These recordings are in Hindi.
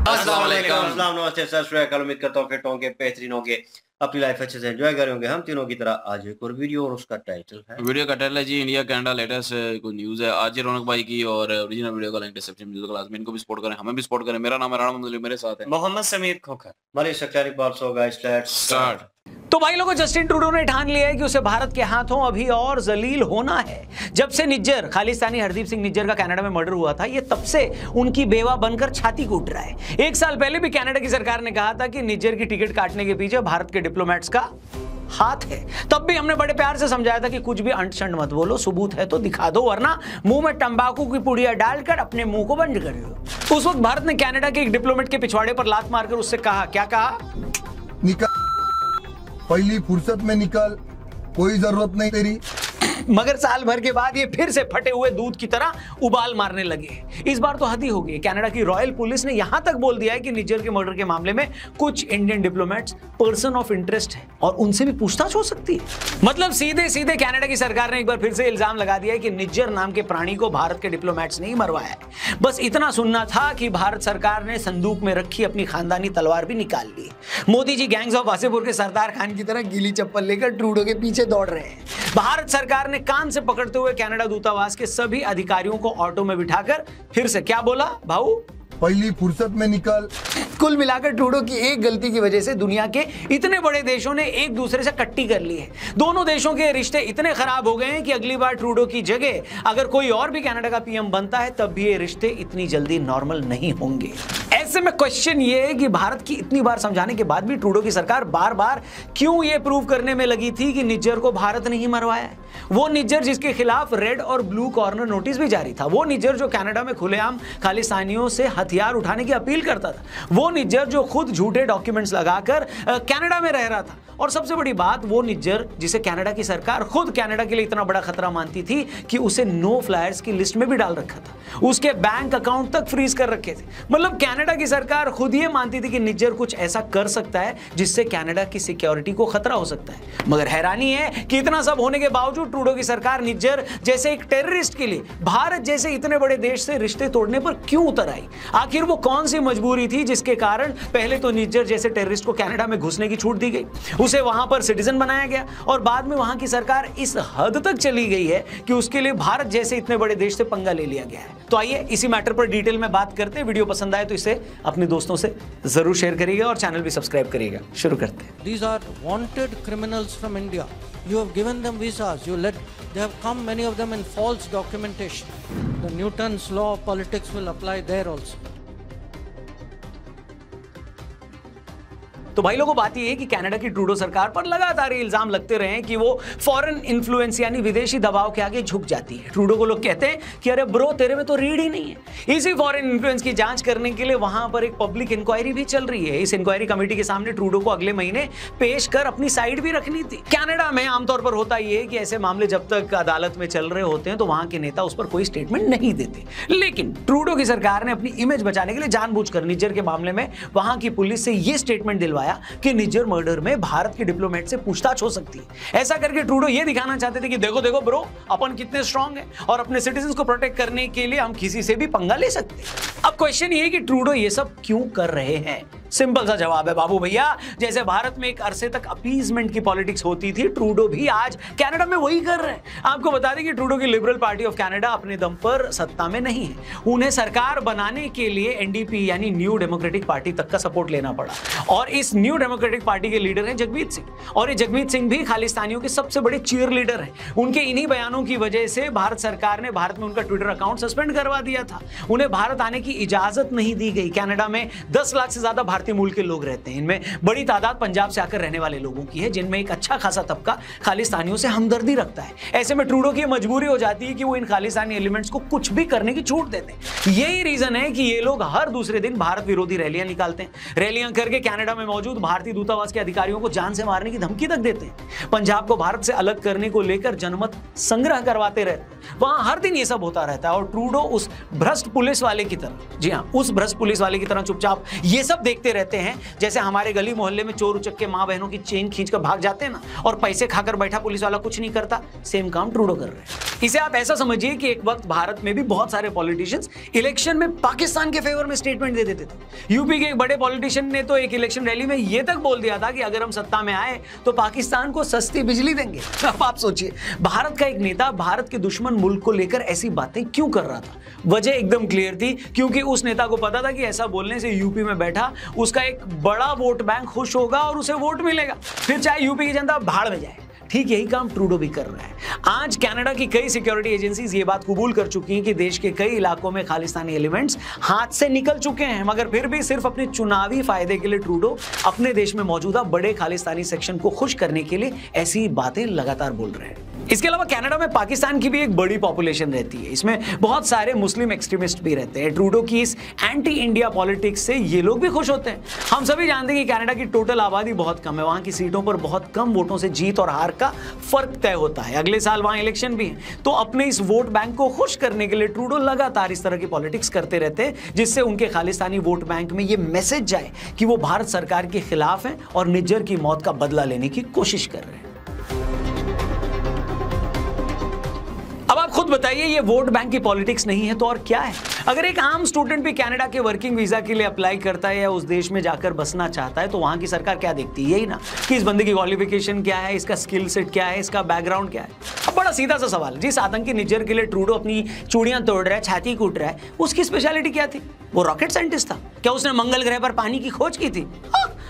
अस्सलाम वालेकुम, अस्सलाम, नमस्ते, सत श्री अकाल। उम्मीद करता हूँ फिट होंगे, बेहतरीन होंगे, अपनी लाइफ अच्छे से एंजॉय कर रहे होंगे। हम तीनों की तरह आज एक और वीडियो और उसका टाइटल है जी इंडिया कनाडा लेटेस्ट कोई न्यूज़ है आज रौनक भाई की और ओरिजिनल वीडियो का लिंक डिस्क्रिप्शन में क्लास में इनको भी सपोर्ट करें, हमें भी सपोर्ट करें। मेरा नाम है राणा मंदली, मेरे साथ है मोहम्मद समीर खोखर, मलिक सख्तारी बाल्स होगा। स्टार्ट। तो भाई लोगों, जस्टिन ट्रूडो ने ठान लिया है कि उसे भारत के हाथों अभी और जलील होना है। जब से निज्जर खालिस्तानी हरदीप सिंह निज्जर का कनाडा में मर्डर हुआ था, ये तब से उनकी बेवा बनकर छाती कूट रहा है। एक साल पहले भी कनाडा की सरकार ने कहा था कि निज्जर की टिकट काटने के पीछे भारत के डिप्लोमेट्स का हाथ है। तब भी हमने बड़े प्यार से समझाया था कि कुछ भी अंट शंट मत बोलो, सबूत है तो दिखा दो, वरना मुंह में तंबाकू की पुड़िया डालकर अपने मुंह को बंद कर दो। उस वक्त भारत ने कनाडा के एक डिप्लोमेट के पिछवाड़े पर लात मारकर उससे कहा, क्या कहा? निकल, पहली फुर्सत में निकल, कोई जरूरत नहीं तेरी। मगर साल भर के बाद ये फिर से फटे हुए दूध की तरह उबाल मारने लगे। इस बार तो हद ही हो गई। कनाडा की रॉयल पुलिस ने यहां तक बोल दिया है कि निज्जर के मर्डर के मामले में कुछ Indian diplomats person of interest है और उनसे भी पूछताछ हो सकती है। मतलब सीधे सीधे कनाडा की सरकार ने एक बार फिर से इल्जाम लगा दिया है कि निज्जर नाम के प्राणी को भारत के डिप्लोमेट्स ने ही मरवाया है। बस इतना सुनना था कि भारत सरकार ने संदूक में रखी अपनी खानदानी तलवार भी निकाल ली। मोदी जी गैंग्स ऑफ वासेपुर के सरदार खान की तरह गीली चप्पल लेकर ट्रूडो के पीछे दौड़ रहे हैं। भारत सरकार ने कान से पकड़ते हुए कनाडा दूतावास के सभी अधिकारियों को ऑटो में बिठाकर फिर से क्या बोला भाऊ? पहली फुर्सत में निकल। कुल मिलाकर ट्रूडो की एक गलती की वजह से दुनिया के इतने बड़े देशों ने एक दूसरे से कट्टी कर ली है। दोनों देशों के रिश्ते इतने खराब हो गए हैं कि अगली बार ट्रूडो की जगह अगर कोई और भी कनाडा का पीएम बनता है तब भी ये रिश्ते इतनी जल्दी नॉर्मल नहीं होंगे। ऐसे में क्वेश्चन ये है कि भारत की इतनी बार समझाने के बाद भी ट्रूडो की सरकार बार बार क्यों ये प्रूव करने में लगी थी कि निज्जर को भारत नहीं मरवाया है? वो निज्जर जिसके खिलाफ रेड और ब्लू कॉर्नर नोटिस भी जारी था, वो निज्जर जो कनाडा में खुलेआम खालिस्तानियों से हथियार उठाने की अपील करता था, वो निज्जर जो खुद झूठे डॉक्यूमेंट्स लगाकर कनाडा में रह रहा था, और सबसे बड़ी बात वो निज्जर जिसे कनाडा की सरकार खुद कनाडा के लिए इतना बड़ा खतरा मानती थी कि उसे नो फ्लायर्स की लिस्ट में भी डाल रखा था, उसके बैंक अकाउंट तक फ्रीज कर रखे थे। मतलब कनाडा की सरकार खुद ये मानती थी कि निज्जर कुछ ऐसा कर सकता है जिससे कनाडा की सिक्योरिटी को खतरा हो सकता है। मगर हैरानी है कि इतना सब होने के बावजूद ट्रूडो की सरकार निज्जर जैसे एक टेररिस्ट के लिए भारत जैसे इतने बड़े देश से रिश्ते तोड़ने पर क्यों उतर आई? आखिर वो कौन सी मजबूरी थी जिसके कारण पहले तो निज्जर जैसे टेररिस्ट को कनाडा में घुसने की छूट दी गई, उसे वहां पर सिटीजन बनाया गया, और बाद में वहां की सरकार इस हद तक चली गई है कि उसके लिए भारत जैसे इतने बड़े देश से पंगा ले लिया गया है। तो आइए इसी मैटर पर डिटेल में बात करते हैं। वीडियो पसंद आए तो इसे अपने दोस्तों से जरूर शेयर करिएगा और चैनल भी सब्सक्राइब करिएगा। शुरू करते हैं। These are wanted criminals from India. You have given them visas. They have come, many of them in false documentation. The Newton's law of politics will apply there also. तो भाई लोगों, बात यह है कि कनाडा की ट्रूडो सरकार पर लगातार इल्जाम लगते रहे हैं कि वो फॉरेन इन्फ्लुएंस यानी विदेशी दबाव के आगे झुक जाती है। ट्रूडो को लोग कहते हैं कि अरे ब्रो, तेरे में तो रीढ़ ही नहीं है। इसी फॉरेन इन्फ्लुएंस की जांच करने के लिए वहां पर एक पब्लिक इंक्वायरी भी चल रही है। इस इंक्वायरी कमेटी के सामने ट्रूडो को अगले महीने पेश कर अपनी साइड भी रखनी थी। कनाडा में आमतौर पर होता यह है कि ऐसे मामले जब तक अदालत में चल रहे होते हैं तो वहां के नेता उस पर कोई स्टेटमेंट नहीं देते। लेकिन ट्रूडो की सरकार ने अपनी इमेज बचाने के लिए जानबूझकर निज्जर के मामले में वहां की पुलिस से यह स्टेटमेंट दिलवाया कि निज्जर मर्डर में भारत के डिप्लोमेट से पूछताछ हो सकती है। ऐसा करके ट्रूडो ये दिखाना चाहते थे कि देखो देखो ब्रो, अपन कितने स्ट्रांग हैं और अपने सिटीजन्स को प्रोटेक्ट करने के लिए हम किसी से भी पंगा ले सकते हैं। अब क्वेश्चन ये है कि ट्रूडो ये सब क्यों कर रहे हैं? सिंपल सा जवाब है बाबू भैया, जैसे भारत में एक अरसे तक अपीजमेंट की पॉलिटिक्स होती थी, ट्रूडो भी आज कनाडा में वही कर रहे हैं। आपको बता दें कि ट्रूडो की लिबरल पार्टी ऑफ कनाडा अपने दम पर सत्ता में नहीं है। उन्हें सरकार बनाने के लिए एनडीपी यानी न्यू डेमोक्रेटिक पार्टी तक का सपोर्ट लेना पड़ा, और इस न्यू डेमोक्रेटिक पार्टी के लीडर हैं जगमीत सिंह, और ये जगमीत सिंह भी खालिस्तानियों के सबसे बड़े चीयर लीडर हैं। उनके इन्हीं बयानों की वजह से भारत सरकार ने भारत में उनका ट्विटर अकाउंट सस्पेंड करवा दिया था। उन्हें भारत आने की इजाजत नहीं दी गई। कनाडा में 10 लाख से ज्यादा भारतीय मूल के लोग रहते हैं। इनमें बड़ी तादाद पंजाब से आकर रहने वाले लोगों की है, जिनमें एक अच्छा खासा तबका खालिस्तानियों से हमदर्दी रखता है। ऐसे में ट्रूडो की मजबूरी हो जाती है कि वो इन खालिस्तानी एलिमेंट्स को कुछ भी करने की छूट देते हैं। यही रीजन है कि ये लोग हर दूसरे दिन भारत विरोधी रैलियां निकालते हैं। रैलियां करके कनाडा में मौजूद भारतीय दूतावास के अधिकारियों को जान से मारने की धमकी तक देते हैं। पंजाब को भारत से अलग करने को लेकर जनमत संग्रह करवाते रहते हैं। वहां हर दिन ये सब होता रहता है और ट्रूडो उस भ्रष्ट पुलिस वाले की तरह, जी हां, उस भ्रष्ट पुलिस वाले की तरह चुपचाप ये सब देखते भागते रहते हैं, जैसे हमारे गली मोहल्ले में चोर उचक के माँ बहनों की चेन खींचकर भाग जाते हैं ना, और पैसे खाकर बैठा पुलिस वाला कुछ नहीं करता, सेम काम ट्रूडो कर रहे हैं। इसे आप ऐसा समझिए कि एक वक्त भारत में भी बहुत सारे पॉलिटिशियंस इलेक्शन में पाकिस्तान के फेवर में स्टेटमेंट दे देते थे। यूपी के एक बड़े पॉलिटिशियन ने तो एक इलेक्शन रैली में यह तक बोल दिया था कि अगर हम सत्ता में आए तो पाकिस्तान को सस्ती बिजली देंगे। अब आप सोचिए, भारत का एक नेता भारत के दुश्मन मुल्क को लेकर ऐसी बातें क्यों कर रहा था? वजह एकदम क्लियर थी, क्योंकि उस नेता को पता था कि ऐसा बोलने से यूपी में बैठा उसका एक बड़ा वोट बैंक खुश होगा और उसे वोट मिलेगा, फिर चाहे यूपी की जनता भाड़ में जाए। ठीक यही काम ट्रूडो भी कर रहा है। आज कनाडा की कई सिक्योरिटी एजेंसीज ये बात कबूल कर चुकी हैं कि देश के कई इलाकों में खालिस्तानी एलिमेंट्स हाथ से निकल चुके हैं, मगर फिर भी सिर्फ अपने चुनावी फायदे के लिए ट्रूडो अपने देश में मौजूदा बड़े खालिस्तानी सेक्शन को खुश करने के लिए ऐसी बातें लगातार बोल रहे हैं। इसके अलावा कनाडा में पाकिस्तान की भी एक बड़ी पॉपुलेशन रहती है, इसमें बहुत सारे मुस्लिम एक्सट्रीमिस्ट भी रहते हैं। ट्रूडो की इस एंटी इंडिया पॉलिटिक्स से ये लोग भी खुश होते हैं। हम सभी जानते हैं कि कनाडा की टोटल आबादी बहुत कम है, वहां की सीटों पर बहुत कम वोटों से जीत और हार का फर्क तय होता है। अगले साल वहां इलेक्शन भी है, तो अपने इस वोट बैंक को खुश करने के लिए ट्रूडो लगातार इस तरह की पॉलिटिक्स करते रहते हैं, जिससे उनके खालिस्तानी वोट बैंक में ये मैसेज जाए कि वो भारत सरकार के खिलाफ हैं और निज्जर की मौत का बदला लेने की कोशिश कर रहे हैं। अब आप खुद बताइए, ये वोट बैंक की पॉलिटिक्स नहीं है तो और क्या है? अगर एक आम स्टूडेंट भी कनाडा के वर्किंग वीजा के लिए अप्लाई करता है या उस देश में जाकर बसना चाहता है, तो वहां की सरकार क्या देखती है? यही ना कि इस बंदे की क्वालिफिकेशन क्या है, इसका स्किल सेट क्या है, इसका बैकग्राउंड क्या है। अब बड़ा सीधा सा सवाल, जिस आतंकी निज्जर के लिए ट्रूडो अपनी चूड़ियां तोड़ रहा है, छाती कूट रहा है, उसकी स्पेशलिटी क्या थी? वो रॉकेट साइंटिस्ट था क्या? उसने मंगल ग्रह पर पानी की खोज की थी?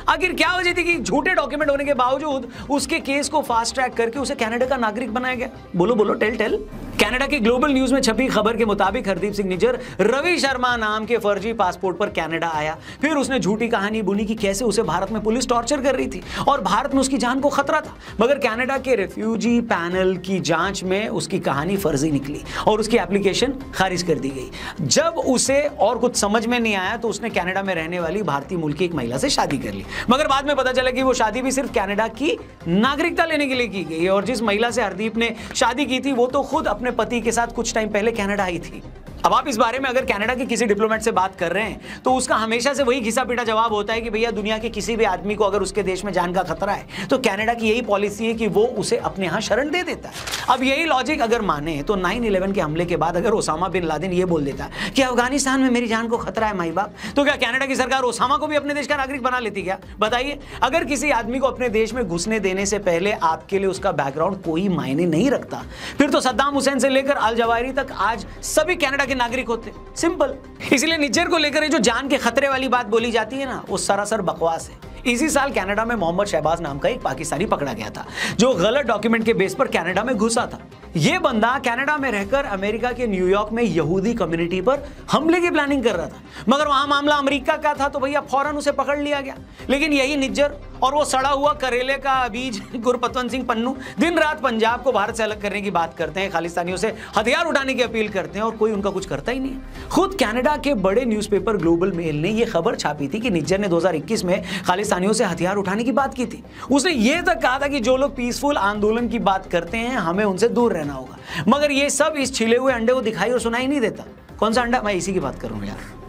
आखिर क्या वजह थी कि झूठे डॉक्यूमेंट होने के बावजूद उसके केस को फास्ट ट्रैक करके उसे कनाडा का नागरिक बनाया गया? बोलो बोलो, टेल। कनाडा के ग्लोबल न्यूज में छपी खबर के मुताबिक हरदीप सिंह निज्जर रवि शर्मा नाम के फर्जी पासपोर्ट पर कनाडा आया, फिर उसने झूठी कहानी बुनी कि कैसे उसे भारत में पुलिस टॉर्चर कर रही थी और भारत में उसकी जान को खतरा था। मगर कनाडा के रेफ्यूजी पैनल की जांच में उसकी कहानी फर्जी निकली और उसकी एप्लीकेशन खारिज कर दी गई। जब उसे और कुछ समझ में नहीं आया तो उसने कनाडा में रहने वाली भारतीय मूल की एक महिला से शादी कर ली, मगर बाद में पता चला कि वो शादी भी सिर्फ कनाडा की नागरिकता लेने के लिए की गई, और जिस महिला से हरदीप ने शादी की थी वो तो खुद अपने पति के साथ कुछ टाइम पहले कनाडा आई थी। अब आप इस बारे में अगर कनाडा के किसी डिप्लोमेट से बात कर रहे हैं तो उसका हमेशा से वही घिसा पीटा जवाब होता है कि भैया दुनिया के किसी भी आदमी को अगर उसके देश में जान का खतरा है तो कनाडा की यही पॉलिसी है कि वो उसे अपने यहां शरण दे देता है। अब यही लॉजिक अगर माने तो 9/11 के हमले के बाद अगर ओसामा बिन लादेन ये बोल देता कि अफगानिस्तान में मेरी जान को खतरा है माई बाप, तो क्या कनाडा की सरकार ओसामा को भी अपने देश का नागरिक बना लेती? क्या बताइए? अगर किसी आदमी को अपने देश में घुसने देने से पहले आपके लिए उसका बैकग्राउंड कोई मायने नहीं रखता, फिर तो सद्दाम हुसैन से लेकर अल जवाहिरी तक आज सभी कनाडा के नागरिक होते। सिंपल। इसलिए निज्जर को लेकर जो जान के खतरे वाली बात बोली जाती है ना, वो सरासर बकवास है। इसी साल कनाडा में मोहम्मद शहबाज नाम का एक पाकिस्तानी पकड़ा गया था जो गलत डॉक्यूमेंट के बेस पर कनाडा में घुसा था। यह बंदा कनाडा में रहकर अमेरिका के न्यूयॉर्क में यहूदी कम्युनिटी पर हमले की प्लानिंग कर रहा था, मगर वहां मामला अमेरिका का था तो भैया फौरन उसे पकड़ लिया गया। लेकिन यही निज्जर और वो सड़ा हुआ करेले का बीज गुरपतवंत सिंह पन्नू दिन रात पंजाब को भारत से अलग करने की बात करते हैं, खालिस्तानियों से हथियार उठाने की अपील करते हैं और कोई उनका कुछ करता ही नहीं। खुद कनाडा के बड़े न्यूज़पेपर ग्लोबल मेल ने यह खबर छापी थी कि निज्जर ने 2021 में खालिस्तानियों से हथियार उठाने की बात की थी। उसने यह तक कहा था कि जो लोग पीसफुल आंदोलन की बात करते हैं हमें उनसे दूर रहना होगा, मगर ये सब इस छिले हुए अंडे को दिखाई और सुनाई नहीं देता। कौन सा अंडा? मैं इसी की बात कर रहा हूं यार।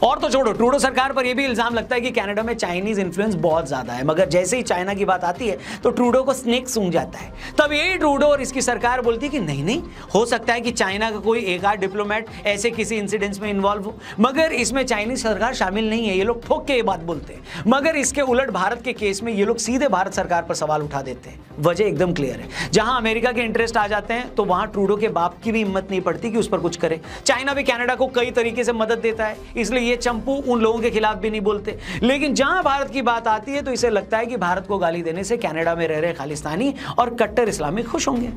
और तो छोड़ो, ट्रूडो सरकार पर यह भी इल्जाम लगता है कि कनाडा में चाइनीज इन्फ्लुएंस बहुत ज्यादा है, मगर जैसे ही चाइना की बात आती है तो ट्रूडो को स्नेक सूंघ जाता है। तब यही ट्रूडो और इसकी सरकार बोलती है कि नहीं, हो सकता है कि चाइना का कोई एक आध डिप्लोमेट ऐसे किसी इंसिडेंट्स में इन्वॉल्व हो, मगर इसमें चाइनीज सरकार शामिल नहीं है। ये लोग ठोक के ये बात बोलते हैं, मगर इसके उलट भारत के केस में ये लोग सीधे भारत सरकार पर सवाल उठा देते हैं। वजह एकदम क्लियर है, जहां अमेरिका के इंटरेस्ट आ जाते हैं तो वहां ट्रूडो के बाप की भी हिम्मत नहीं पड़ती कि उस पर कुछ करे। चाइना भी कनाडा को कई तरीके से मदद देता है, इसलिए ये चंपू उन लोगों के खिलाफ भी नहीं बोलते। लेकिन जहां भारत की बात आती है तो इसे लगता है कि भारत को गाली देने से कनाडा में रह रहे खालिस्तानी और कट्टर इस्लामिक खुश होंगे।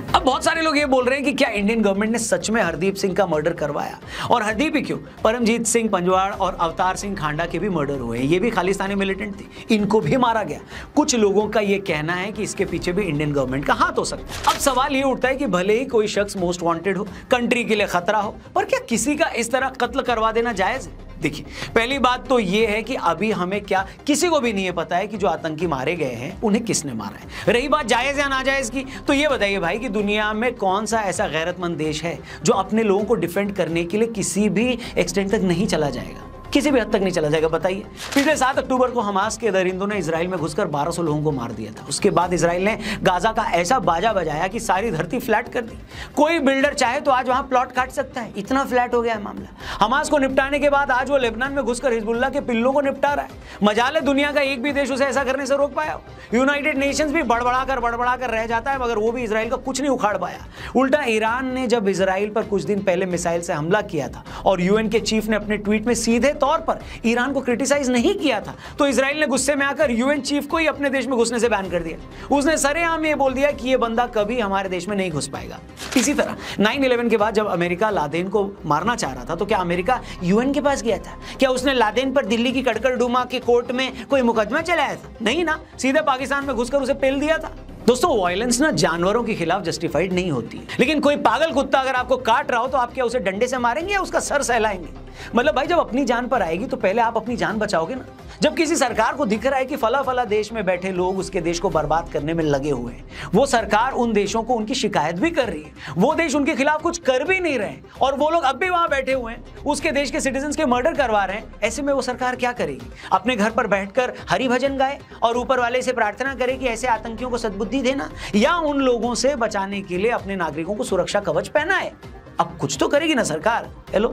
अब बहुत सारे लोग ये बोल रहे हैं कि क्या इंडियन गवर्नमेंट ने सच में हरदीप सिंह का मर्डर करवाया? और हरदीप ही क्यों, परमजीत सिंह पंजवाड़ और अवतार सिंह खांडा के भी मर्डर हुए। ये भी खालिस्तानी मिलिटेंट थे, इनको भी मारा गया। कुछ लोगों का ये कहना है कि इसके पीछे भी इंडियन गवर्नमेंट का हाथ हो सकता है। अब सवाल ये उठता है कि भले ही कोई शख्स मोस्ट वांटेड हो, कंट्री के लिए खतरा हो, पर क्या किसी का इस तरह कत्ल करवा देना जायज है? देखिए, पहली बात तो ये है कि अभी हमें क्या, किसी को भी नहीं है पता है कि जो आतंकी मारे गए हैं उन्हें किसने मारा है। रही बात जायज या नाजायज की, तो ये बताइए भाई कि दुनिया में कौन सा ऐसा गैरतमंद देश है जो अपने लोगों को डिफेंड करने के लिए किसी भी एक्सटेंट तक नहीं चला जाएगा, किसी भी हद तक नहीं चला जाएगा। बताइए, पिछले 7 अक्टूबर को हमास के दरिंदों ने इजराइल में घुसकर 1200 लोगों को मार दिया था। उसके बाद इजराइल ने गाजा का ऐसा बाजा बजाया कि सारी धरती फ्लैट कर दी। कोई बिल्डर चाहे तो आज वहां प्लॉट काट सकता है, इतना फ्लैट हो गया है मामला। हमास को निपटाने के बाद आज वो लेबनान में घुसकर हिजबुल्लाह के पिल्लों को निपटा रहा है। मजाल दुनिया का एक भी देश उसे ऐसा करने से रोक पाया। यूनाइटेड नेशंस भी बड़बड़ाकर रह जाता है, मगर वो भी इजराइल का कुछ नहीं उखाड़ पाया। उल्टा ईरान ने जब इजराइल पर कुछ दिन पहले मिसाइल से हमला किया था और यूएन के चीफ ने अपने ट्वीट में सीधे तौर पर ईरान को क्रिटिसाइज नहीं किया था, तो इजराइल ने गुस्से में आकर यूएन चीफ को ही अपने देश में घुसने से बैन कर दिया। उसने सरेआम ये बोल दिया कि ये बंदा कभी हमारे देश में नहीं घुस पाएगा। इसी तरह 9/11 के बाद जब अमेरिका लादेन को मारना चाह रहा था, तो क्या अमेरिका यूएन के पास गया था? क्या उसने लादेन पर दिल्ली की कड़कड़डुमा के कोर्ट में कोई मुकदमा चलाया था? नहीं ना, सीधे पाकिस्तान में घुसकर उसे पेल दिया था। दोस्तों, वायलेंस ना जानवरों के खिलाफ जस्टिफाइड नहीं होती, लेकिन कोई पागल कुत्ता अगर आपको काट रहा हो तो आप क्या उसे डंडे से मारेंगे या उसका सर सहलाएंगे? मतलब भाई, जब अपनी जान पर आएगी तो पहले आप अपनी जान बचाओगे ना। जब किसी सरकार को दिख रहा है कि फला देश में बैठे लोग उसके देश को बर्बाद करने में लगे हुए हैं, वो सरकार उन देशों को उनकी शिकायत भी कर रही है, वो देश उनके खिलाफ कुछ कर भी नहीं रहे और वो लोग अब भी वहां बैठे हुए हैं, उसके देश के सिटीजन्स के मर्डर करवा रहे हैं, ऐसे में वो सरकार क्या करेगी? अपने घर पर बैठकर हरि भजन गाए और ऊपर वाले से प्रार्थना करे कि ऐसे आतंकियों को सद्बुद्धि देना, या उन लोगों से बचाने के लिए अपने नागरिकों को सुरक्षा कवच पहनाए? अब कुछ तो करेगी ना सरकार। हेलो,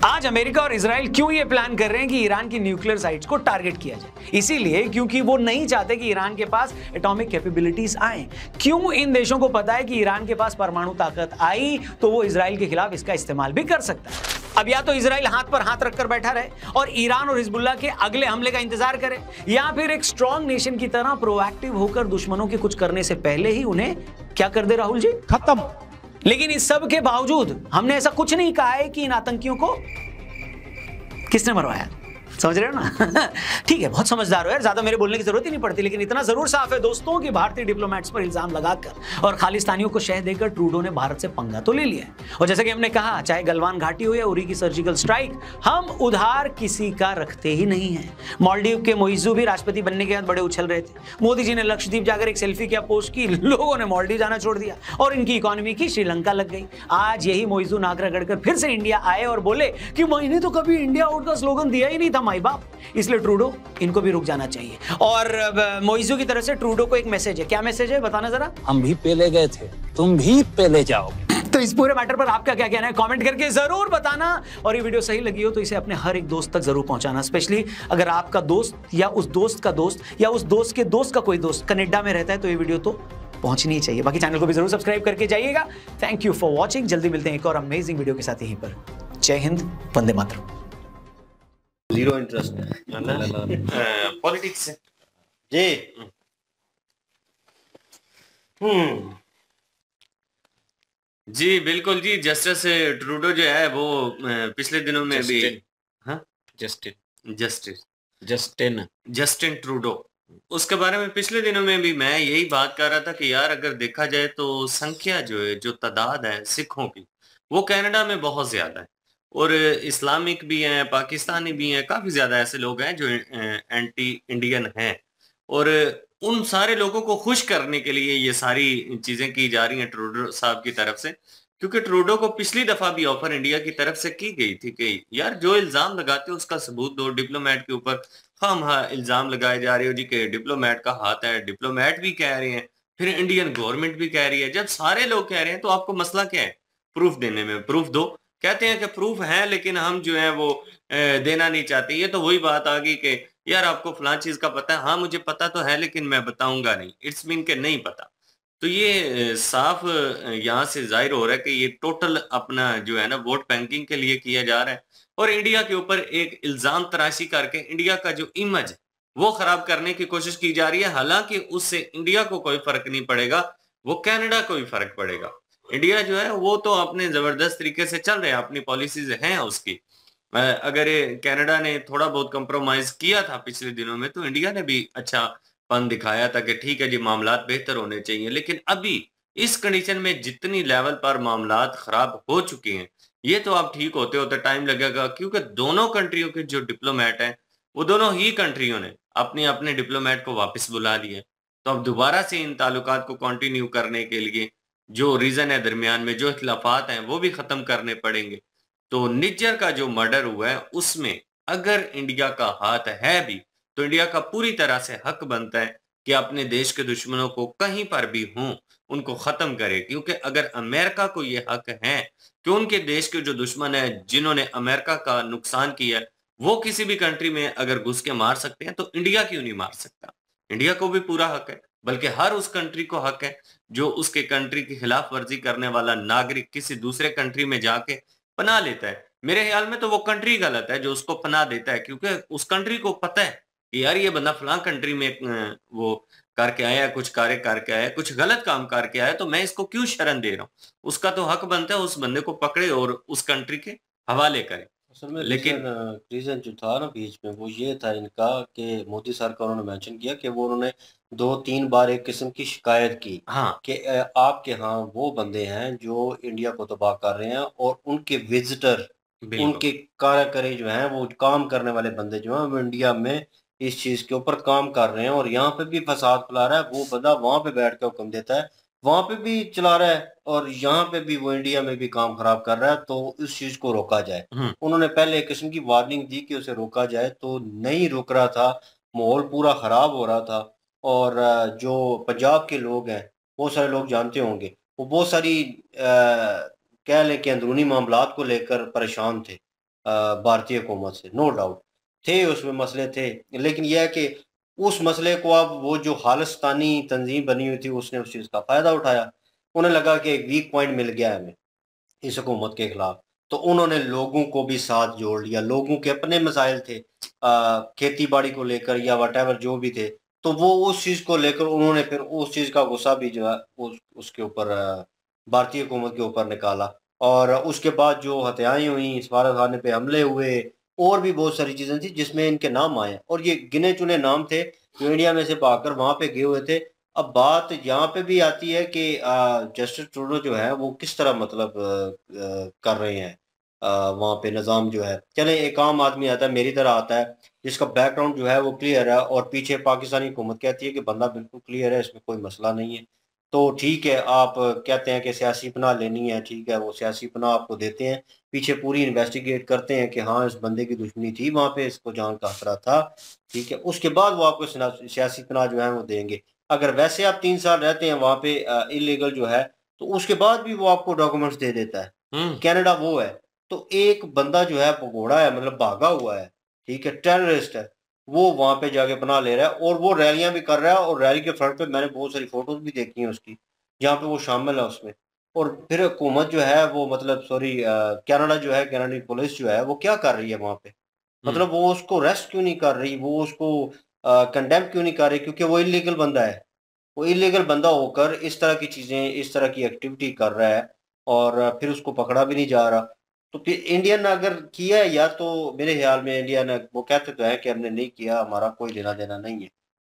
आज अमेरिका और इजराइल क्यों ये प्लान कर रहे हैं कि ईरान की न्यूक्लियर साइट्स को टारगेट किया जाए? इसीलिए क्योंकि वो नहीं चाहते कि ईरान के पास एटॉमिक कैपेबिलिटीज आए। क्यों? इन देशों को पता है कि ईरान के पास परमाणु ताकत आई तो वो इजराइल के खिलाफ इसका इस्तेमाल भी कर सकता है। अब या तो इजराइल हाथ पर हाथ रखकर बैठा रहे और ईरान और हिजबुल्लाह के अगले हमले का इंतजार करे, या फिर एक स्ट्रॉन्ग नेशन की तरह प्रोएक्टिव होकर दुश्मनों के कुछ करने से पहले ही उन्हें क्या कर दे राहुल जी? खत्म। लेकिन इस सब के बावजूद हमने ऐसा कुछ नहीं कहा है कि इन आतंकियों को किसने मरवाया। समझ रहे हो ना? ठीक है, बहुत समझदार हो यार, ज्यादा मेरे बोलने की जरूरत ही नहीं पड़ती, लेकिन इतना जरूर साफ है दोस्तों कि भारतीय डिप्लोमेट्स पर इल्जाम लगाकर और खालिस्तानियों को शह देकर ट्रूडो ने भारत से पंगा तो ले लिया है। और जैसे कि हमने कहा, चाहे गलवान घाटी हो या उरी की सर्जिकल स्ट्राइक, हम उधार किसी का रखते ही नहीं है। मालदीव के मोइजू भी राष्ट्रपति बनने के बाद बड़े उछल रहे थे। मोदी जी ने लक्षद्वीप जाकर एक सेल्फी क्या पोस्ट की, लोगों ने मालदीव जाना छोड़ दिया और इनकी इकोनॉमी की श्रीलंका लग गई। आज यही मोइजू नाक रगड़कर फिर से इंडिया आए और बोले कि मैंने तो कभी इंडिया आउट का स्लोगन दिया ही नहीं था माई बाप। इसलिए ट्रूडो, इनको भी रुक जाना चाहिए। और मोइजू की तरफ से ट्रूडो को एक मैसेज है। क्या मैसेज है, बताना जरा। हम भी पेले गए थे, तुम भी पेले जाओगे। तो इस पूरे मैटर पर आपका क्या कहना है, कमेंट करके जरूर बताना। और ये वीडियो सही लगी हो तो इसे अपने हर एक दोस्त तक जरूर पहुंचाना, स्पेशली अगर आपका दोस्त या उस दोस्त का दोस्त या उस दोस्त के दोस्त का कोई दोस्त कनाडा में रहता है, तो ये वीडियो तो पहुंचनी ही चाहिए। बाकी चैनल को भी जरूर सब्सक्राइब करके जाइएगा। Thank you for watching. जल्दी मिलते हैं एक और अमेजिंग वीडियो के साथ यहीं पर। जय Hind, Vande Mataram. Zero interest politics से जी। जी बिल्कुल जी। जस्टिस ट्रूडो जो है वो पिछले दिनों में भी जस्टिन ट्रूडो, उसके बारे में पिछले दिनों में भी मैं यही बात कर रहा था कि यार अगर देखा जाए तो संख्या जो है, जो तादाद है सिखों की, वो कनाडा में बहुत ज्यादा है और इस्लामिक भी हैं, पाकिस्तानी भी हैं, काफी ज्यादा ऐसे लोग हैं जो एंटी इंडियन हैं। और उन सारे लोगों को खुश करने के लिए ये सारी चीजें की जा रही हैं ट्रूडो साहब की तरफ से, क्योंकि ट्रूडो को पिछली दफा भी ऑफर इंडिया की तरफ से की गई थी कि यार जो इल्जाम लगाते हो उसका सबूत दो। डिप्लोमेट के ऊपर हम इल्जाम लगाए जा रहे हो जी कि डिप्लोमेट का हाथ है, डिप्लोमेट भी कह रहे हैं, फिर इंडियन गवर्नमेंट भी कह रही है। जब सारे लोग कह रहे हैं तो आपको मसला क्या है प्रूफ देने में? प्रूफ दो। कहते हैं कि प्रूफ है लेकिन हम जो है वो देना नहीं चाहते। ये तो वही बात आ गई कि यार आपको फलां चीज का पता है। हाँ मुझे पता तो है लेकिन मैं बताऊंगा नहीं, इट्स मीन के नहीं पता। तो ये साफ यहाँ से जाहिर हो रहा है कि ये टोटल अपना जो है ना वोट बैंकिंग के लिए किया जा रहा है और इंडिया के ऊपर एक इल्जाम तराशी करके इंडिया का जो इमेज है वो खराब करने की कोशिश की जा रही है। हालांकि उससे इंडिया को कोई फर्क नहीं पड़ेगा, वो कनाडा को भी फर्क पड़ेगा। इंडिया जो है वो तो अपने जबरदस्त तरीके से चल रहे हैं, अपनी पॉलिसीज हैं उसकी। अगर कनाडा ने थोड़ा बहुत कंप्रोमाइज किया था पिछले दिनों में तो इंडिया ने भी अच्छा पन दिखाया था कि ठीक है जी मामलात बेहतर होने चाहिए। लेकिन अभी इस कंडीशन में जितनी लेवल पर मामलात खराब हो चुके हैं, ये तो आप ठीक होते होते टाइम लगेगा, क्योंकि दोनों कंट्रियों के जो डिप्लोमेट हैं वो दोनों ही कंट्रियों ने अपने अपने डिप्लोमेट को वापस बुला लिया। तो अब दोबारा से इन ताल्लुकात को कंटिन्यू करने के लिए जो रीजन है दरमियान में, जो इख्तिलाफात हैं वो भी खत्म करने पड़ेंगे। तो निज्जर का जो मर्डर हुआ है उसमें अगर इंडिया का हाथ है भी, तो इंडिया का पूरी तरह से हक बनता है कि अपने देश के दुश्मनों को कहीं पर भी हों उनको खत्म करे, क्योंकि अगर अमेरिका को ये हक है कि उनके देश के जो दुश्मन है जिन्होंने अमेरिका का नुकसान किया है वो किसी भी कंट्री में अगर घुस के मार सकते हैं, तो इंडिया क्यों नहीं मार सकता? इंडिया को भी पूरा हक है, बल्कि हर उस कंट्री को हक है जो उसके कंट्री की खिलाफ वर्जी करने वाला नागरिक किसी दूसरे कंट्री में जाके पनाह लेता है। मेरे ख्याल में तो वो कंट्री गलत है जो उसको पनाह देता है, क्योंकि उस कंट्री को पता है कि यार ये बंदा फलां कंट्री में वो करके आया, कुछ कार्य करके आया, कुछ गलत काम करके आया, तो मैं इसको क्यों शरण दे रहा हूँ? उसका तो हक बनता है उस बंदे को पकड़े और उस कंट्री के हवाले करे। असल में लेकिन रीजन जो था ना बीच में, वो ये था इनका कि मोदी सर का उन्होंने मेंशन किया कि वो उन्होंने 2-3 बार एक किस्म की शिकायत की हाँ, कि आपके यहाँ वो बंदे हैं जो इंडिया को तबाह कर रहे हैं और उनके विजिटर, बिल्कुल। उनके कार्यकरी जो हैं, वो काम करने वाले बंदे जो हैं वो इंडिया में इस चीज़ के ऊपर काम कर रहे हैं और यहाँ पे भी फसाद फैला रहा है। वो बंदा वहाँ पे बैठ के हुक्म देता है, वहाँ पे भी चला रहा है और यहाँ पे भी वो इंडिया में भी काम खराब कर रहा है, तो इस चीज़ को रोका जाए। हुँ, उन्होंने पहले एक किस्म की वार्निंग दी कि उसे रोका जाए, तो नहीं रुक रहा था, माहौल पूरा ख़राब हो रहा था और जो पंजाब के लोग हैं, बहुत सारे लोग जानते होंगे, वो बहुत सारी कह लें कि अंदरूनी मामलात को लेकर परेशान थे भारतीय हुकूमत से, नो डाउट थे, उसमें मसले थे। लेकिन ये है कि उस मसले को अब वो जो खालिस्तानी तंज़ीम बनी हुई थी, उसने उस चीज़ का फ़ायदा उठाया। उन्हें लगा कि एक वीक पॉइंट मिल गया है हमें इस हुकूमत के खिलाफ, तो उन्होंने लोगों को भी साथ जोड़ लिया। लोगों के अपने मसाइल थे खेती बाड़ी को लेकर या वटेवर जो भी थे, तो वो उस चीज़ को लेकर उन्होंने फिर उस चीज़ का गुस्सा भी जो है उसके ऊपर भारतीय हुकूमत के ऊपर निकाला और उसके बाद जो हत्याएं हुई, सफारत खाने पे हमले हुए और भी बहुत सारी चीज़ें थी जिसमें इनके नाम आए और ये गिने चुने नाम थे जो इंडिया में से भागकर वहाँ पे गए हुए थे। अब बात यहाँ पे भी आती है कि जस्टिस ट्रूडो जो है वो किस तरह मतलब कर रहे हैं वहाँ पे निज़ाम जो है। चलें एक आम आदमी आता है, मेरी तरह आता है, जिसका बैकग्राउंड जो है वो क्लियर है और पीछे पाकिस्तानी हुकूमत कहती है कि बंदा बिल्कुल क्लियर है, इसमें कोई मसला नहीं है। तो ठीक है, आप कहते हैं कि सियासी पनाह लेनी है, ठीक है, वो सियासी पनाह आपको देते हैं। पीछे पूरी इन्वेस्टिगेट करते हैं कि हाँ, इस बंदे की दुश्मनी थी वहाँ पे, इसको जान का खतरा था, ठीक है। उसके बाद वो आपको सियासी पनाह जो है वो देंगे। अगर वैसे आप 3 साल रहते हैं वहाँ पे इल्लीगल जो है, तो उसके बाद भी वो आपको डॉक्यूमेंट्स दे देता है। हुँ, कनाडा वो है। तो एक बंदा जो है भगोड़ा है, मतलब भागा हुआ है, ठीक है, टेररिस्ट है, वो वहाँ पे जाके पनाह ले रहा है और वो रैलियाँ भी कर रहा है और रैली के फ्रंट पे मैंने बहुत सारी फ़ोटोज़ भी देखी हैं उसकी, जहाँ पे वो शामिल है उसमें। और फिर हुकूमत जो है वो मतलब सॉरी कनाडा जो है, कनाडाई पुलिस जो है वो क्या कर रही है वहाँ पे? हुँ, मतलब वो उसको अरेस्ट क्यों नहीं कर रही? वो उसको कंडेम क्यों नहीं कर रही? क्योंकि वो इल्लीगल बंदा है। वो इल्लीगल बंदा होकर इस तरह की चीज़ें, इस तरह की एक्टिविटी कर रहा है और फिर उसको पकड़ा भी नहीं जा रहा। तो फिर इंडिया ने अगर किया है, या तो मेरे ख़्याल में इंडिया ने, वो कहते तो हैं कि हमने नहीं किया, हमारा कोई लेना-देना नहीं है।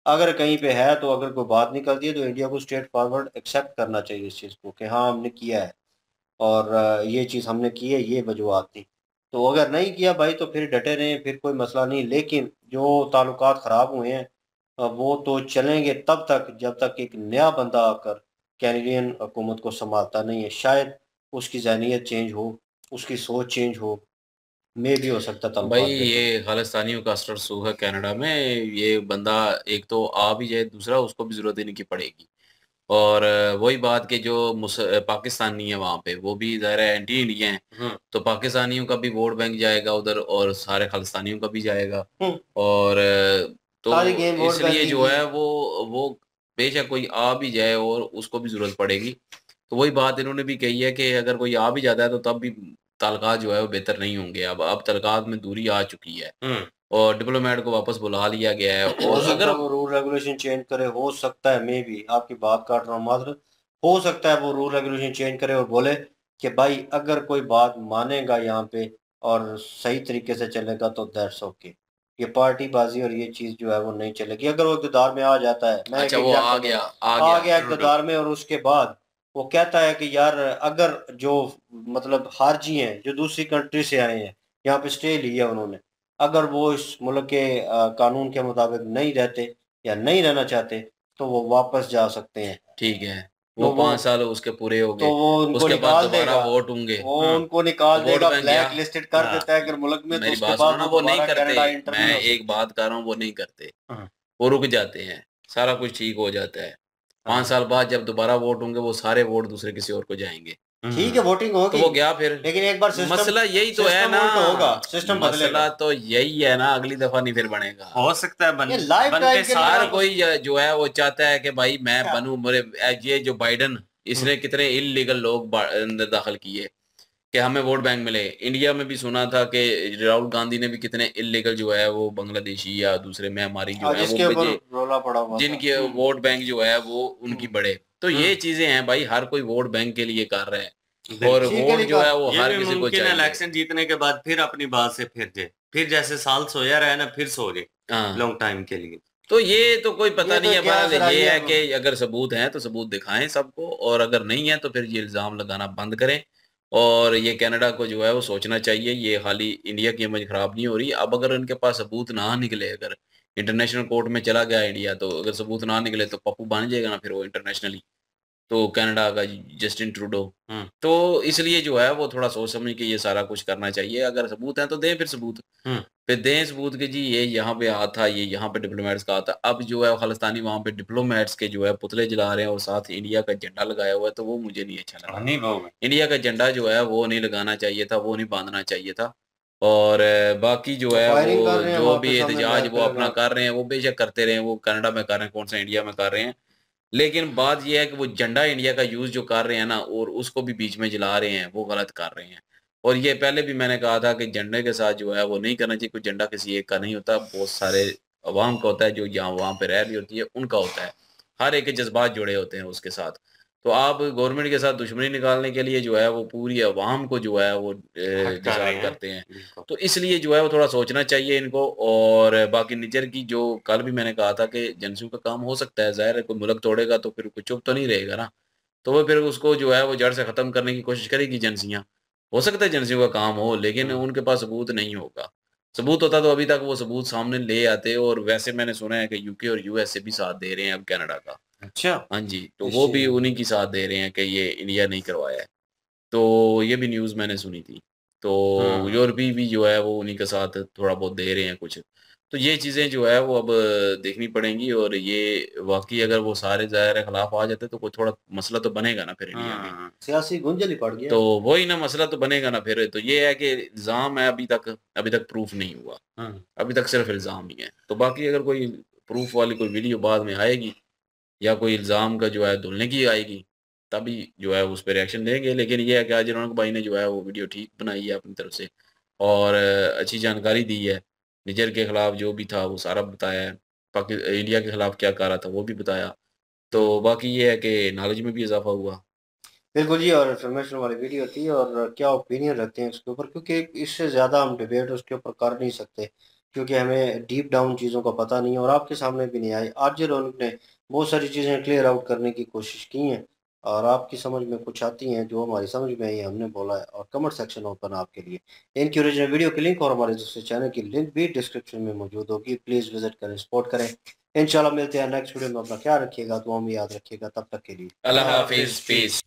अगर कहीं पे है तो अगर कोई बात निकलती है तो इंडिया को स्ट्रेट फॉरवर्ड एक्सेप्ट करना चाहिए इस चीज़ को कि हाँ, हमने किया है और ये चीज़ हमने की है, ये वजूहात थी। तो अगर नहीं किया भाई तो फिर डटे रहें, फिर कोई मसला नहीं। लेकिन जो ताल्लुकात ख़राब हुए हैं वो तो चलेंगे तब तक जब तक एक नया बंदा आकर कैनेडियन हुकूमत को सँभालता नहीं है। शायद उसकी ज़हनियत चेंज हो, उसकी सोच चेंज हो, मेबी हो सकता है भाई ताल्लुकात बेहतर हो। ये खालिस्तानियों का असर सूख है कनाडा में। ये बंदा एक तो आ भी जाए, दूसरा उसको भी ज़रूरत देने की पड़ेगी। और वही बात कि जो पाकिस्तानी है वहाँ पे वो भी ज़ाहिर है एंटी इंडिया हैं, हुँ, तो पाकिस्तानियों का भी वोट बैंक जाएगा उधर और सारे खालिस्तानियों का भी जाएगा। हुँ, और सारी तो गेम वोट इसलिए बैंकिंग जो की है है। वो बेशक कोई आ भी जाए और उसको भी ज़रूरत पड़ेगी। तो वही बात इन्होंने भी कही है कि अगर कोई आ भी जाता है तो तब भी ताल्लुकात जो है वो बेहतर नहीं होंगे। अब ताल्लुकात में दूरी आ चुकी है हुँ, और डिप्लोमेट को वापस बुला लिया गया है। हो और सकता अगर है वो रूल रेगुलेशन चेंज करे, हो सकता है मेबी, आपकी बात काट रहा हूँ मात्र, हो सकता है वो रूल रेगुलेशन चेंज करे और बोले कि भाई अगर कोई बात मानेगा यहाँ पे और सही तरीके से चलेगा तो दैट्स ओके। ये पार्टीबाजी और ये चीज़ जो है वो नहीं चलेगी। अगर वो इक़्तिदार में आ जाता है, मैं एक अच्छा वो एग्ज़ाम्पल दूँ, आ आ गया गया ट्रूडो। इक़्तिदार में और उसके बाद वो कहता है कि यार अगर जो मतलब खारजी हैं जो दूसरी कंट्री से आए हैं, यहाँ पे स्टे लिया उन्होंने, अगर वो इस मुल्क के कानून के मुताबिक नहीं रहते या नहीं रहना चाहते तो वो वापस जा सकते हैं। ठीक है, तो वो 5 साल उसके पूरे हो तो गए, वो उनको उसके बाद निकाल दोबारा देगा, वोट होंगे, वो उनको निकाल वोट देगा, बैंक ब्लैक गया। लिस्टेड कर हाँ, देता है अगर मुल्क में, तो मेरी उसके बात सुनो बाद ना, वो वो नहीं दोबारा कनाडा करते, इंटर मैं नहीं हो एक सकते। बात कर रहा हूँ, वो नहीं करते, हाँ, वो रुक जाते हैं, सारा कुछ ठीक हो जाता है। 5 साल बाद जब दोबारा वोट होंगे, वो सारे वोट दूसरे किसी और को जाएंगे, ठीक है वोटिंग तो होगी, वो गया फिर। लेकिन एक बार सिस्टम मसला यही तो है सिस्टम ना, उल्टा होगा, सिस्टम बदलेगा। मसला तो यही है ना, अगली दफा नहीं फिर बनेगा। हो सकता है ये लाइफ बनते टाइम के लिए हर साल कोई जो है वो चाहता है कि भाई मैं अच्छा। बनूं, मेरे ये जो बाइडन, इसने कितने इलीगल लोग अंदर दाखिल किए कि हमें वोट बैंक मिले। इंडिया में भी सुना था कि राहुल गांधी ने भी कितने इलीगल जो है वो बांग्लादेशी या दूसरे म्यांमारी जो है जिसके वो ऊपर भेजे, रोला पड़ा हुआ था। जिनके वोट बैंक जो है वो उनकी बढ़े। तो ये चीजें हैं भाई, हर कोई वोट बैंक के लिए कर रहा है, और ठीक है, वोट जो है लेकिन वो ये हर भी किसी को मुमकिन है चाहिए। इलेक्शन जीतने के बाद फिर अपनी बात से फिर जाए, फिर जैसे साल सोया रहे ना फिर सो जाए हाँ, लॉन्ग टाइम के लिए। तो ये तो कोई पता ये नहीं तो है, क्या बहरहाल जरा ये ये है कि अगर सबूत हैं तो सबूत दिखाएं सबको, और अगर नहीं है तो फिर ये इल्ज़ाम लगाना बंद करें। और ये कनाडा को जो है वो सोचना चाहिए, ये खाली इंडिया की इमेज खराब नहीं हो रही। अब अगर इनके पास सबूत ना निकले, अगर इंटरनेशनल कोर्ट में चला गया इंडिया, तो अगर सबूत ना निकले तो पप्पू बन जाएगा ना फिर वो इंटरनेशनली, तो कनाडा का जस्टिन ट्रूडो। तो इसलिए जो है वो थोड़ा सोच समझ के ये सारा कुछ करना चाहिए। अगर सबूत है तो दें फिर सबूत, फिर दें सबूत के जी ये यहाँ पे आ था, ये यहाँ पे डिप्लोमेट्स का आता। अब जो है खालिस्तानी वहाँ पे डिप्लोमेट्स के जो है पुतले जला रहे हैं और साथ इंडिया का झंडा लगाया हुआ है, तो वो मुझे नहीं अच्छा लगा। नहीं वो इंडिया का झंडा जो है वो नहीं लगाना चाहिए था, वो नहीं बांधना चाहिए था। और बाकी जो तो है फायरिंग कर वो रहे हैं जो वहाँ पे भी सामने एहतजाज बैठ वो कर अपना कर रहे हैं, वो बेशक करते रहे, वो कनाडा में कर रहे हैं, कौन सा इंडिया में कर रहे हैं। लेकिन बात ये है कि वो झंडा इंडिया का यूज़ जो कर रहे हैं ना, और उसको भी बीच में जला रहे हैं, वो गलत कर रहे हैं। और ये पहले भी मैंने कहा था कि झंडे के साथ जो है वो नहीं करना चाहिए, कोई झंडा किसी एक का नहीं होता, बहुत सारे अवाम का होता है, जो यहाँ वहाँ पे रह रही होती है उनका होता है, हर एक के जज्बात जुड़े होते हैं उसके साथ। तो आप गवर्नमेंट के साथ दुश्मनी निकालने के लिए जो है वो पूरी अवाम को जो है वो डिसाइड करते हैं। तो इसलिए जो है वो थोड़ा सोचना चाहिए इनको। और बाकी निजर की जो कल भी मैंने कहा था कि एजेंसियों का काम हो सकता है, ज़ाहिर है कोई मुल्क तोड़ेगा तो फिर कोई चुप तो नहीं रहेगा ना, तो वो फिर उसको जो है वो जड़ से ख़त्म करने की कोशिश करेगी एजेंसियाँ। हो सकता है एजेंसियों का काम हो, लेकिन उनके पास सबूत नहीं होगा। सबूत होता तो अभी तक वो सबूत सामने ले आते। और वैसे मैंने सुना है कि यूके और यूएस से भी साथ दे रहे हैं अब कनाडा का। अच्छा हाँ जी, तो वो भी उन्हीं की साथ दे रहे हैं कि ये इंडिया नहीं करवाया है। तो ये भी न्यूज़ मैंने सुनी थी। तो यूरोपी भी जो है वो उन्हीं के साथ थोड़ा बहुत दे रहे हैं कुछ। तो ये चीज़ें जो है वो अब देखनी पड़ेंगी। और ये वाक़ई अगर वो सारे ज़ाहिर है खिलाफ़ आ जाते तो कोई थोड़ा मसला तो बनेगा ना फिर इंडिया में। सियासी गुंजल ही पड़ गया। तो वही ना, मसला तो बनेगा ना फिर। तो ये है कि इल्ज़ाम है, अभी तक प्रूफ नहीं हुआ। अभी तक सिर्फ़ इल्ज़ाम ही है। तो बाकी अगर कोई प्रूफ वाली कोई वीडियो बाद में आएगी या कोई इल्ज़ाम का जो है धुलने की आएगी, तभी जो है उस पे रिएक्शन लेंगे। लेकिन ये है कि आज रौनक भाई ने जो है वो वीडियो ठीक बनाई है अपनी तरफ से, और अच्छी जानकारी दी है। निजर के खिलाफ जो भी था वो सारा बताया है, इंडिया के खिलाफ क्या कर रहा था वो भी बताया। तो बाकी ये है कि नॉलेज में भी इजाफा हुआ। बिल्कुल जी, और इन्फॉर्मेशन वाली वीडियो थी। और क्या ओपिनियन रखते हैं उसके ऊपर, क्योंकि इससे ज़्यादा हम डिबेट उसके ऊपर कर नहीं सकते, क्योंकि हमें डीप डाउन चीज़ों का पता नहीं है और आपके सामने भी नहीं आई। आज रौनक ने बहुत सारी चीज़ें क्लियर आउट करने की कोशिश की हैं और आपकी समझ में कुछ आती हैं, जो हमारी समझ में आई है हमने बोला है। और कमेंट सेक्शन ओपन है आपके लिए। इनकी ओरिजिनल वीडियो की लिंक और हमारे दूसरे चैनल की लिंक भी डिस्क्रिप्शन में मौजूद होगी। प्लीज़ विजिट करें, सपोर्ट करें। इंशाल्लाह मिलते हैं नेक्स्ट वीडियो में। अपना ख्याल रखिएगा, तो हम याद रखिएगा। तब तक के लिए अल्लाह हाफिज़, पीस।